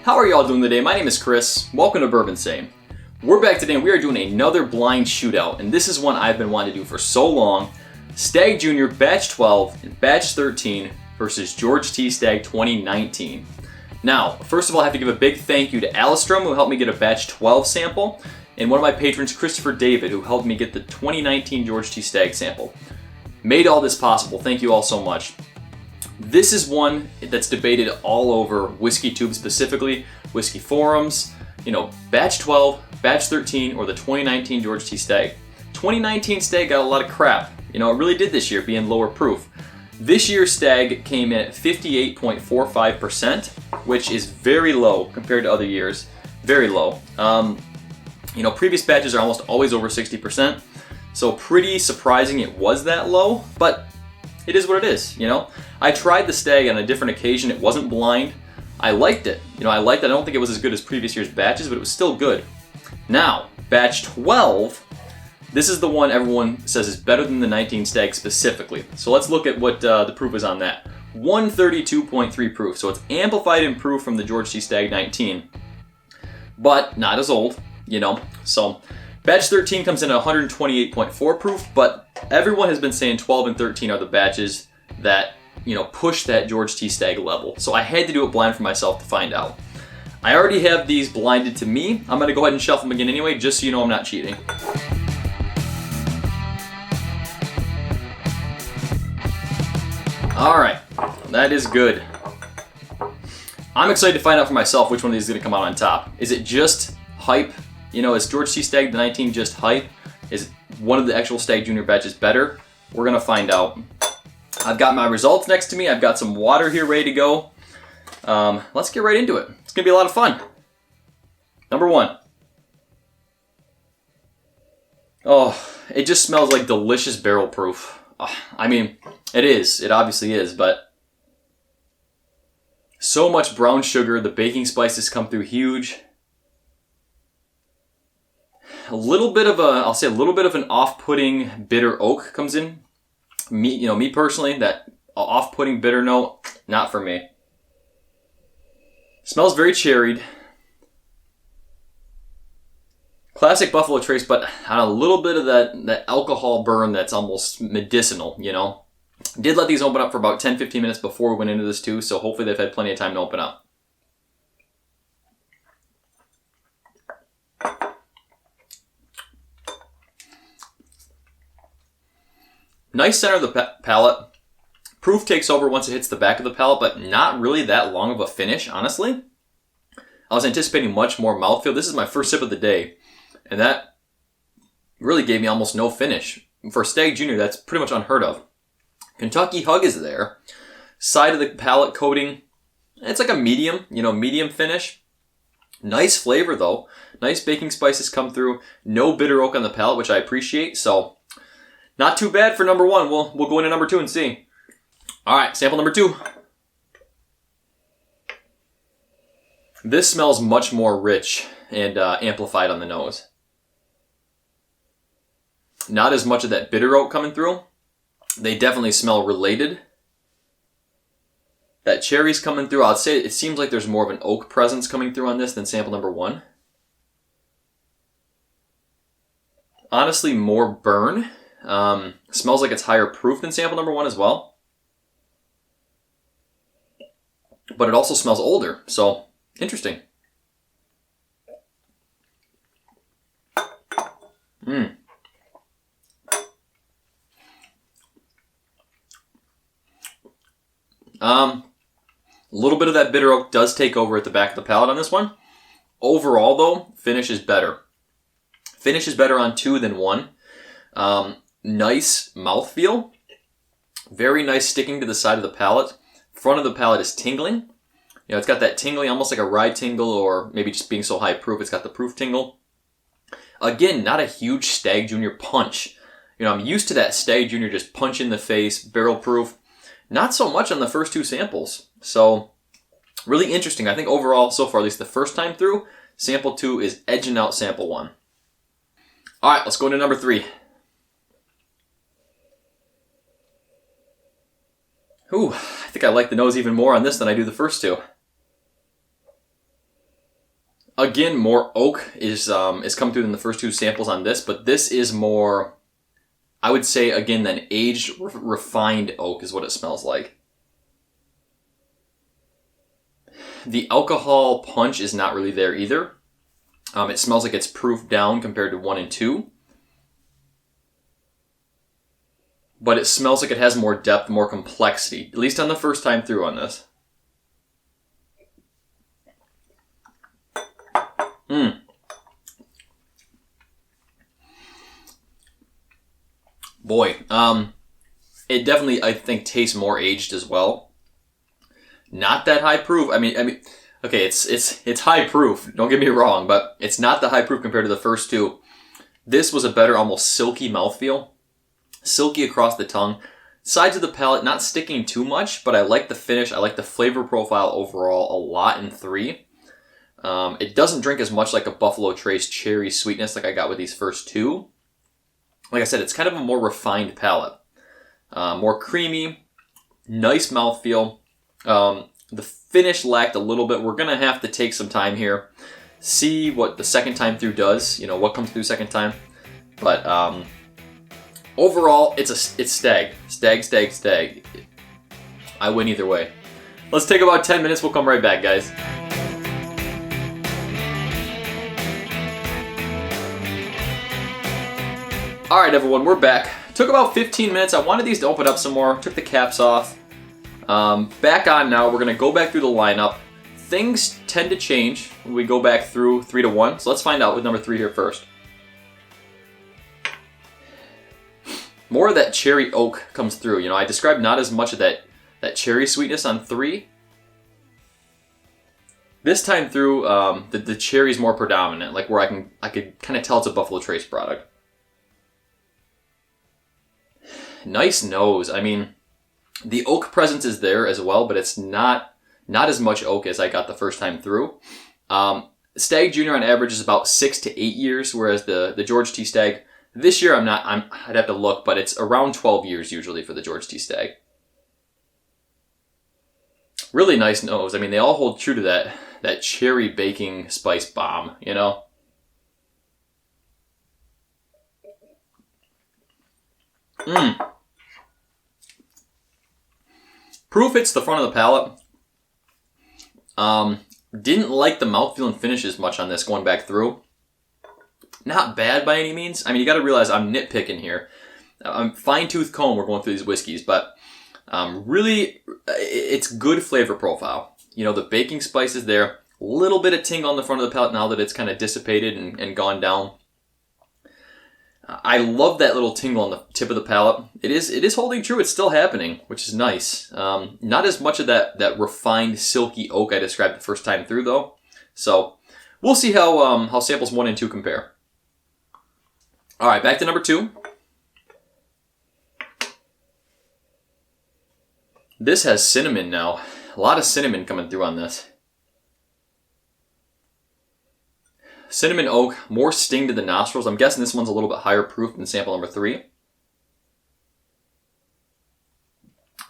How are y'all doing today? My name is Chris. Welcome to Bourbinsane. We're back today and we are doing another blind shootout, and this is one I've been wanting to do for so long. Stagg Jr. Batch 12 and Batch 13 versus George T. Stagg 2019. Now, first of all, I have to give a big thank you to Alistrom, who helped me get a Batch 12 sample, and one of my patrons, Christopher David, who helped me get the 2019 George T. Stagg sample. Made all this possible. Thank you all so much. This is one that's debated all over WhiskeyTube, specifically whiskey forums. You know, Batch 12, Batch 13, or the 2019 George T. Stagg. 2019 Stagg got a lot of crap. You know, it really did this year, being lower proof. This year's Stagg came in at 58.45%, which is very low compared to other years. Very low. You know, previous batches are almost always over 60%, so pretty surprising it was that low, but it is what it is, you know? I tried the Stagg on a different occasion. It wasn't blind. I liked it. You know, I liked it. I don't think it was as good as previous year's batches, but it was still good. Now, Batch 12, this is the one everyone says is better than the 19 Stagg specifically. So let's look at what the proof is on that. 132.3 proof, so it's amplified in proof from the George T. Stagg 19, but not as old, you know? So Batch 13 comes in at 128.4 proof, but everyone has been saying 12 and 13 are the batches that, you know, push that George T. Stagg level. So I had to do it blind for myself to find out. I already have these blinded to me. I'm going to go ahead and shuffle them again anyway, just so you know I'm not cheating. Alright, that is good. I'm excited to find out for myself which one of these is going to come out on top. Is it just hype? You know, is George T. Stagg the 19 just hype? Is one of the actual Stagg Jr. batches better? We're going to find out. I've got my results next to me. I've got some water here ready to go. Let's get right into it. It's going to be a lot of fun. Number one. Oh, it just smells like delicious barrel proof. I mean, it is. It obviously is, but so much brown sugar. The baking spices come through huge. A little bit of I'll say a little bit of an off-putting bitter oak comes in. Me personally, that off-putting bitter note, not for me. Smells very cherried. Classic Buffalo Trace, but on a little bit of that alcohol burn that's almost medicinal, you know. Did let these open up for about 10-15 minutes before we went into this too, so hopefully they've had plenty of time to open up. Nice center of the palate. Proof takes over once it hits the back of the palate, but not really that long of a finish, honestly. I was anticipating much more mouthfeel. This is my first sip of the day, and that really gave me almost no finish. For Stagg Jr., that's pretty much unheard of. Kentucky Hug is there. Side of the palate coating, it's like a medium, medium finish. Nice flavor, though. Nice baking spices come through. No bitter oak on the palate, which I appreciate, so not too bad for number one. We'll go into number two and see. All right, sample number two. This smells much more rich and amplified on the nose. Not as much of that bitter oak coming through. They definitely smell related. That cherry's coming through. I'd say it seems like there's more of an oak presence coming through on this than sample number one. Honestly, more burn. Smells like it's higher proof than sample number one as well. But it also smells older, so interesting. A little bit of that bitter oak does take over at the back of the palate on this one. Overall, though, finish is better. Finish is better on two than one. Nice mouthfeel. Very nice sticking to the side of the palate. Front of the palate is tingling. You know, it's got that tingling, almost like a rye tingle, or maybe just being so high proof, it's got the proof tingle. Again, not a huge Stagg Jr. punch. You know, I'm used to that Stagg Jr. just punch in the face, barrel proof. Not so much on the first two samples. So, really interesting. I think overall, so far, at least the first time through, sample two is edging out sample one. All right, let's go into number three. Ooh, I think I like the nose even more on this than I do the first two. Again, more oak is come through than the first two samples on this, but this is more, I would say, again, than aged, refined oak is what it smells like. The alcohol punch is not really there either. It smells like it's proofed down compared to 1 and 2. But it smells like it has more depth, more complexity, at least on the first time through on this. Boy, it definitely, I think, tastes more aged as well. Not that high proof. I mean, okay, it's high proof. Don't get me wrong, but it's not the high proof compared to the first two. This was a better, almost silky mouthfeel. Silky across the tongue. Sides of the palate, not sticking too much, but I like the finish. I like the flavor profile overall a lot in 3. It doesn't drink as much like a Buffalo Trace cherry sweetness like I got with these first two. Like I said, it's kind of a more refined palate. More creamy, nice mouthfeel. The finish lacked a little bit. We're going to have to take some time here. See what the second time through does. You know, what comes through second time. But overall, it's Stagg. Stagg. I win either way. Let's take about 10 minutes. We'll come right back, guys. Alright everyone, we're back. Took about 15 minutes. I wanted these to open up some more. Took the caps off. Back on now. We're going to go back through the lineup. Things tend to change when we go back through 3 to 1. So let's find out with number 3 here first. More of that cherry oak comes through. You know, I described not as much of that cherry sweetness on 3. This time through, the cherry is more predominant. Like where I could kind of tell it's a Buffalo Trace product. Nice nose. I mean, the oak presence is there as well, but it's not as much oak as I got the first time through. Stagg Jr. on average is about 6 to 8 years, whereas the George T. Stagg, this year I'd have to look, but it's around 12 years usually for the George T. Stagg. Really nice nose. I mean, they all hold true to that cherry baking spice bomb, you know? Proof hits the front of the palate. Didn't like the mouthfeel and finish as much on this going back through. Not bad by any means. I mean, you got to realize I'm nitpicking here. I'm fine-tooth comb we're going through these whiskeys, but really, it's good flavor profile. You know, the baking spice is there. A little bit of tingle on the front of the palate now that it's kind of dissipated and gone down. I love that little tingle on the tip of the palate. It is holding true. It's still happening, which is nice. Not as much of that refined silky oak I described the first time through, though. So we'll see how samples 1 and 2 compare. All right, back to number 2. This has cinnamon now. A lot of cinnamon coming through on this. Cinnamon oak, more sting to the nostrils. I'm guessing this one's a little bit higher proof than sample number 3.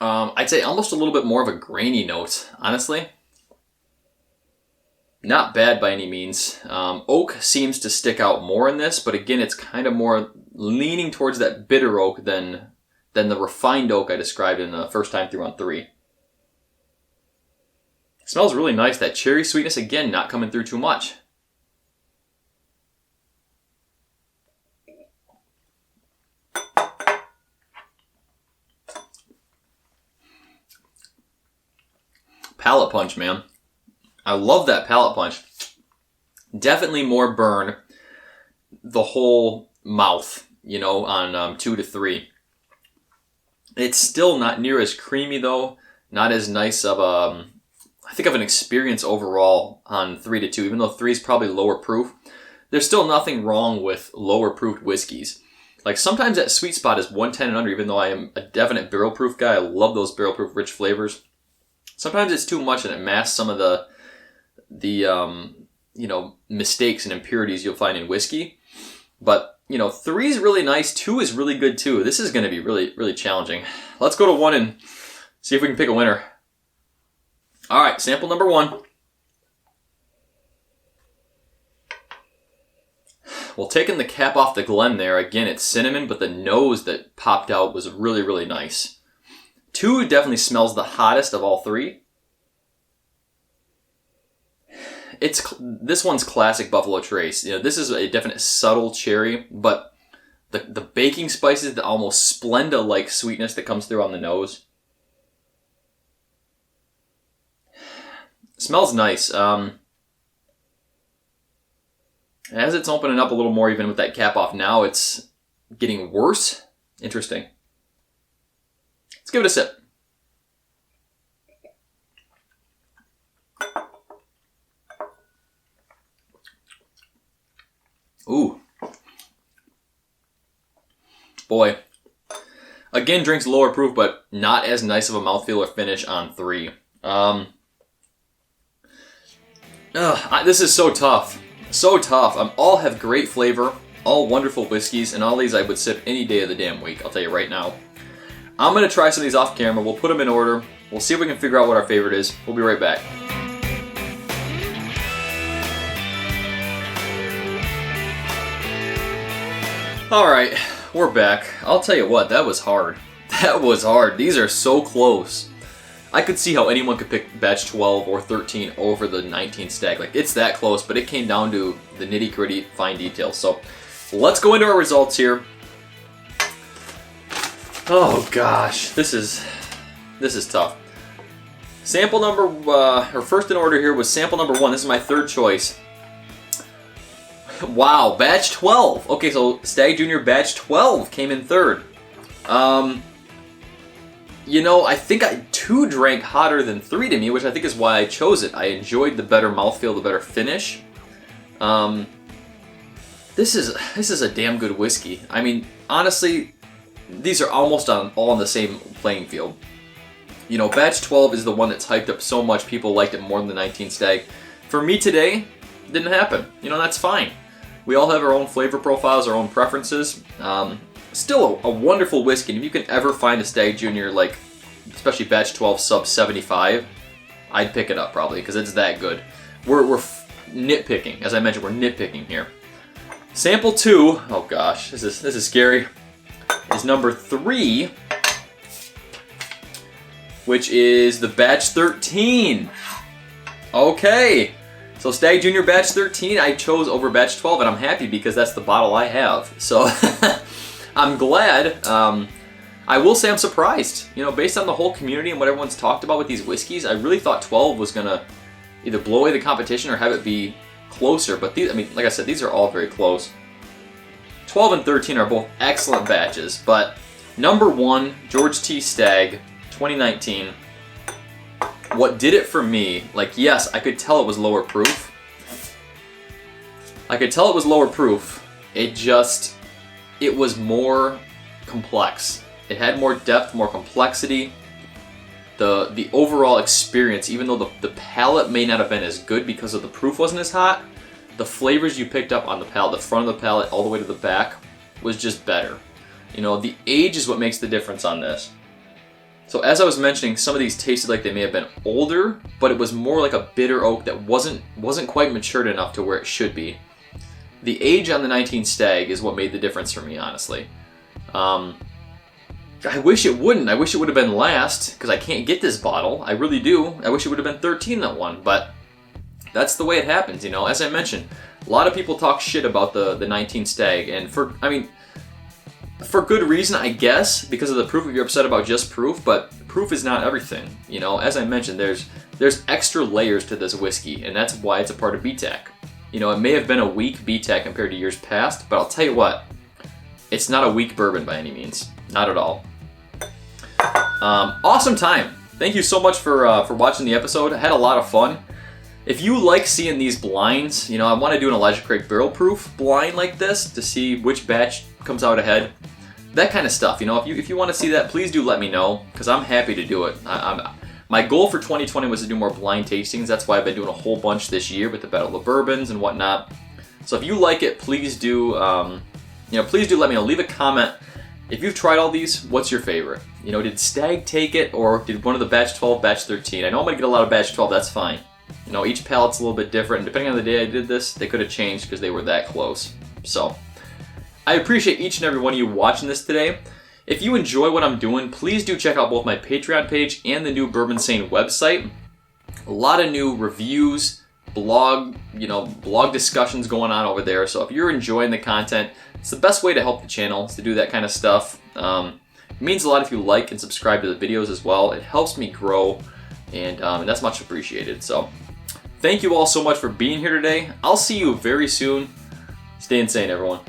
I'd say almost a little bit more of a grainy note, honestly. Not bad by any means. Oak seems to stick out more in this, but again, it's kind of more leaning towards that bitter oak than the refined oak I described in the first time through on 3. It smells really nice. That cherry sweetness, again, not coming through too much. Palate punch, man. I love that palate punch. Definitely more burn the whole mouth, you know, on 2 to 3. It's still not near as creamy, though. Not as nice of I think of an experience overall on 3 to 2, even though 3 is probably lower proof. There's still nothing wrong with lower proof whiskeys. Like sometimes that sweet spot is 110 and under, even though I am a definite barrel proof guy. I love those barrel proof rich flavors. Sometimes it's too much and it masks some of the you know, mistakes and impurities you'll find in whiskey. But, you know, 3 is really nice. 2 is really good too. This is going to be really, really challenging. Let's go to 1 and see if we can pick a winner. All right, sample number 1. Well, taking the cap off the Glen there, again, it's cinnamon, but the nose that popped out was really, really nice. 2 definitely smells the hottest of all 3. This one's classic Buffalo Trace. You know, this is a definite subtle cherry, but the baking spices, the almost Splenda-like sweetness that comes through on the nose. Smells nice. As it's opening up a little more, even with that cap off now, it's getting worse. Interesting. Let's give it a sip. Ooh. Boy. Again, drinks lower proof, but not as nice of a mouthfeel or finish on 3. This is so tough. So tough. All have great flavor, all wonderful whiskeys, and all these I would sip any day of the damn week, I'll tell you right now. I'm going to try some of these off camera. We'll put them in order. We'll see if we can figure out what our favorite is. We'll be right back. Alright, we're back. I'll tell you what, that was hard. That was hard. These are so close. I could see how anyone could pick batch 12 or 13 over the 19 Stagg. Like, it's that close, but it came down to the nitty-gritty fine details. So, let's go into our results here. Oh gosh, this is tough. Sample number, or first in order here was sample number 1. This is my 3rd choice. Wow, batch 12. Okay, so Stagg Jr. batch 12 came in 3rd. You know, I think 2 drank hotter than 3 to me, which I think is why I chose it. I enjoyed the better mouthfeel, the better finish. This is a damn good whiskey. I mean, honestly, these are almost all on the same playing field. You know, batch 12 is the one that's hyped up so much, people liked it more than the 19 Stagg. For me today, it didn't happen. You know, that's fine. We all have our own flavor profiles, our own preferences. Still a wonderful whiskey, and if you can ever find a Stagg Jr., like, especially batch 12 sub 75, I'd pick it up probably, because it's that good. We're nitpicking, as I mentioned, we're nitpicking here. Sample 2, oh gosh, this is scary, is number 3, which is the batch 13. Okay, so Stagg Jr. batch 13 I chose over batch 12, and I'm happy because that's the bottle I have. So I'm glad. I will say I'm surprised. You know, based on the whole community and what everyone's talked about with these whiskeys, I really thought 12 was gonna either blow away the competition or have it be closer. But these, I mean, like I said, these are all very close. 12 and 13 are both excellent batches, but number 1, George T. Stagg, 2019. What did it for me, like, yes, I could tell it was lower proof. I could tell it was lower proof. It was more complex. It had more depth, more complexity. The overall experience, even though the palate may not have been as good because of the proof wasn't as hot, the flavors you picked up on the palate, the front of the palate all the way to the back, was just better. You know, the age is what makes the difference on this. So as I was mentioning, some of these tasted like they may have been older, but it was more like a bitter oak that wasn't quite matured enough to where it should be. The age on the 19 Stagg is what made the difference for me, honestly. I wish it wouldn't. I wish it would have been last, because I can't get this bottle. I really do. I wish it would have been 13 that one, but that's the way it happens, you know. As I mentioned, a lot of people talk shit about the 19 Stagg, and for good reason, I guess, because of the proof. If you're upset about just proof, but proof is not everything. You know, as I mentioned, there's extra layers to this whiskey, and that's why it's a part of BTAC. You know, it may have been a weak BTAC compared to years past, but I'll tell you what, it's not a weak bourbon by any means. Not at all. Awesome time. Thank you so much for watching the episode. I had a lot of fun. If you like seeing these blinds, you know, I want to do an Elijah Craig barrel proof blind like this to see which batch comes out ahead. That kind of stuff, you know, if you want to see that, please do let me know, because I'm happy to do it. My goal for 2020 was to do more blind tastings. That's why I've been doing a whole bunch this year with the Battle of Bourbons and whatnot. So if you like it, please do, please do let me know. Leave a comment. If you've tried all these, what's your favorite? You know, did Stagg take it, or did one of the batch 12, batch 13? I know I'm going to get a lot of batch 12, that's fine. You know, each palate's a little bit different, and depending on the day I did this, they could have changed because they were that close. So I appreciate each and every one of you watching this today. If you enjoy what I'm doing, please do check out both my Patreon page and the new Bourbinsane website. A lot of new reviews, blog discussions going on over there. So if you're enjoying the content, it's the best way to help the channel is to do that kind of stuff. It means a lot if you like and subscribe to the videos as well. It helps me grow, and that's much appreciated. So thank you all so much for being here today. I'll see you very soon. Stay insane, everyone.